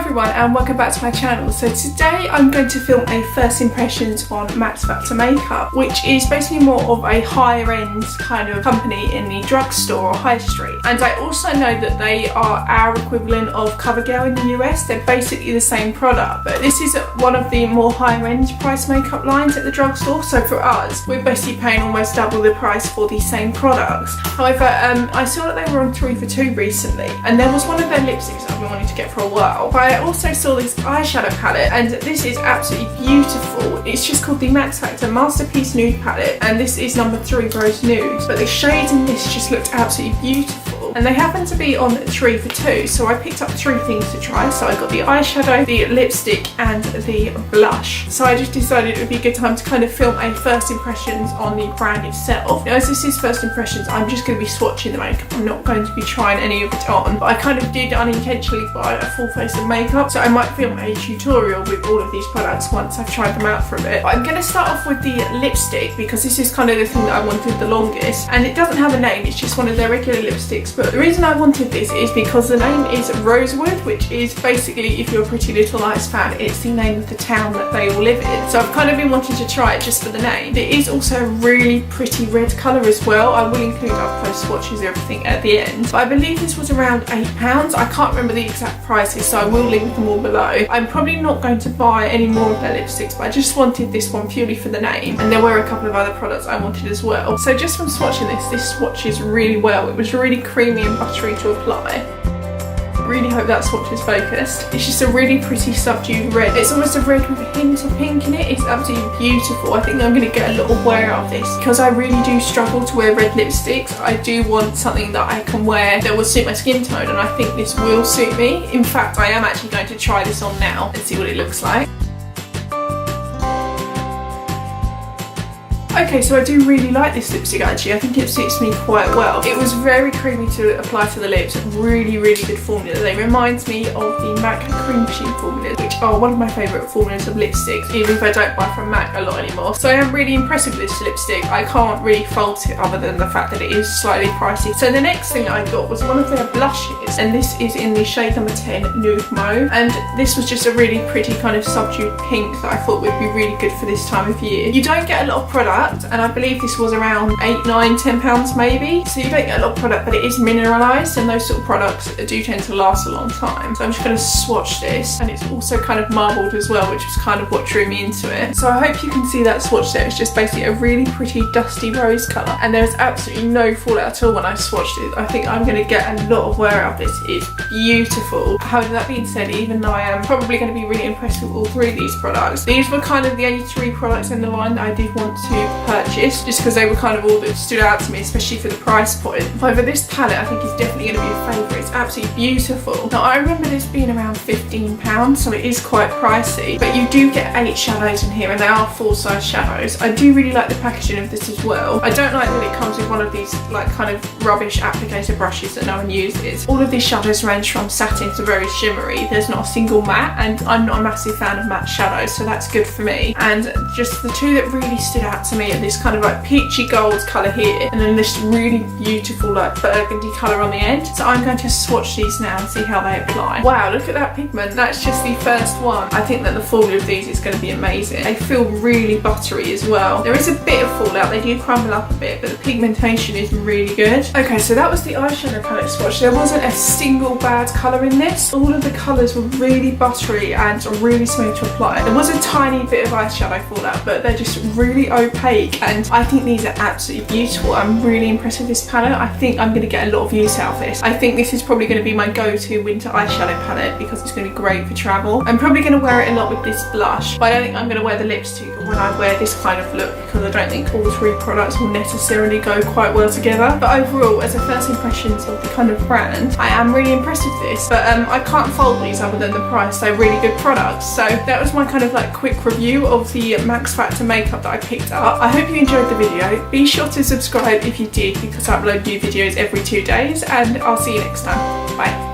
everyone and welcome back to my channel. So today I'm going to film a first impressions on Max Factor makeup, which is basically more of a higher end kind of company in the drugstore or high street. And I also know that they are our equivalent of CoverGirl in the US. They're basically the same product, but this is one of the more higher end price makeup lines at the drugstore. So for us, we're basically paying almost double the price for the same products. However, I saw that they were on 3 for 2 recently, and there was one of their lipsticks that I've been wanting to get for a while. But I also saw this eyeshadow palette, and this is absolutely beautiful. It's just called the Max Factor Masterpiece Nude Palette, and this is number 3 Rose Nudes. But the shades in this just looked absolutely beautiful, and they happen to be on 3 for 2, so I picked up 3 things to try. So I got the eyeshadow, the lipstick and the blush. So I just decided it would be a good time to kind of film a first impressions on the brand itself. Now, as this is first impressions, I'm just going to be swatching the makeup. I'm not going to be trying any of it on, but I kind of did unintentionally buy a full face of makeup, so I might film a tutorial with all of these products once I've tried them out for a bit. But I'm going to start off with the lipstick because this is kind of the thing that I wanted the longest, and it doesn't have a name, it's just one of their regular lipsticks. But the reason I wanted this is because the name is Rosewood, which is basically, if you're a Pretty Little Liars fan, it's the name of the town that they all live in. So I've kind of been wanting to try it just for the name. It is also a really pretty red colour as well. I will include up close swatches and everything at the end. But I believe this was around £8. I can't remember the exact prices, so I will link them all below. I'm probably not going to buy any more of their lipsticks, but I just wanted this one purely for the name, and there were a couple of other products I wanted as well. So just from swatching this swatches really well. It was really creamy and buttery to apply. Really hope that swatch is focused. It's just a really pretty subdued red. It's almost a red with a hint of pink in it. It's absolutely beautiful. I think I'm going to get a little wear out of this because I really do struggle to wear red lipsticks. I do want something that I can wear that will suit my skin tone, and I think this will suit me. In fact, I am actually going to try this on now and see what it looks like. Okay, so I do really like this lipstick actually. I think it suits me quite well. It was very creamy to apply to the lips. Really, really good formula. They remind me of the MAC Cream Sheet formulas, which are one of my favourite formulas of lipsticks, even if I don't buy from MAC a lot anymore. So I am really impressed with this lipstick. I can't really fault it other than the fact that it is slightly pricey. So the next thing I got was one of their blushes, and this is in the shade number 10, Nude Mauve. And this was just a really pretty kind of subdued pink that I thought would be really good for this time of year. You don't get a lot of product, and I believe this was around £8, £9, £10 maybe, so you don't get a lot of product, but it is mineralised, and those sort of products do tend to last a long time. So I'm just going to swatch this, and it's also kind of marbled as well, which is kind of what drew me into it. So I hope you can see that swatch there. It's just basically a really pretty dusty rose colour, and there's absolutely no fallout at all when I swatched it. I think I'm going to get a lot of wear out of this. It's beautiful. However, that being said, even though I am probably going to be really impressed with all 3 of these products, these were kind of the only 3 products in the line that I did want to purchase, just because they were kind of all that stood out to me, especially for the price point. However, this palette I think is definitely going to be a favourite. It's absolutely beautiful. Now, I remember this being around £15, so it is quite pricey, but you do get 8 shadows in here, and they are full-size shadows. I do really like the packaging of this as well. I don't like that it comes with one of these like kind of rubbish applicator brushes that no one uses. All of these shadows range from satin to very shimmery. There's not a single matte, and I'm not a massive fan of matte shadows, so that's good for me. And just the 2 that really stood out to me are this kind of like peachy gold colour here, and then this really beautiful like burgundy colour on the end. So I'm going to swatch these now and see how they apply. Wow, look at that pigment. That's just the first one. I think that the formula of these is going to be amazing. They feel really buttery as well. There is a bit of fallout, they do crumble up a bit, but the pigmentation is really good. Okay, so that was the eyeshadow palette swatch. There wasn't a single bad colour in this. All of the colours were really buttery and really smooth to apply. There was a tiny bit of eyeshadow fallout, but they're just really opaque, and I think these are absolutely beautiful. I'm really impressed with this palette. I think I'm going to get a lot of use out of this. I think this is probably going to be my go-to winter eyeshadow palette because it's going to be great for travel. I'm probably going to wear it a lot with this blush, but I don't think I'm going to wear the lipstick when I wear this kind of look, because I don't think all 3 products will necessarily go quite well together. But overall, as a first impressions of the kind of brand, I am really impressed with this. But I can't fault these other than the price. They're really good products. So that was my kind of like quick review of the Max Factor makeup that I picked up. I hope you enjoyed the video. Be sure to subscribe if you did, because I upload new videos every 2 days, and I'll see you next time. Bye.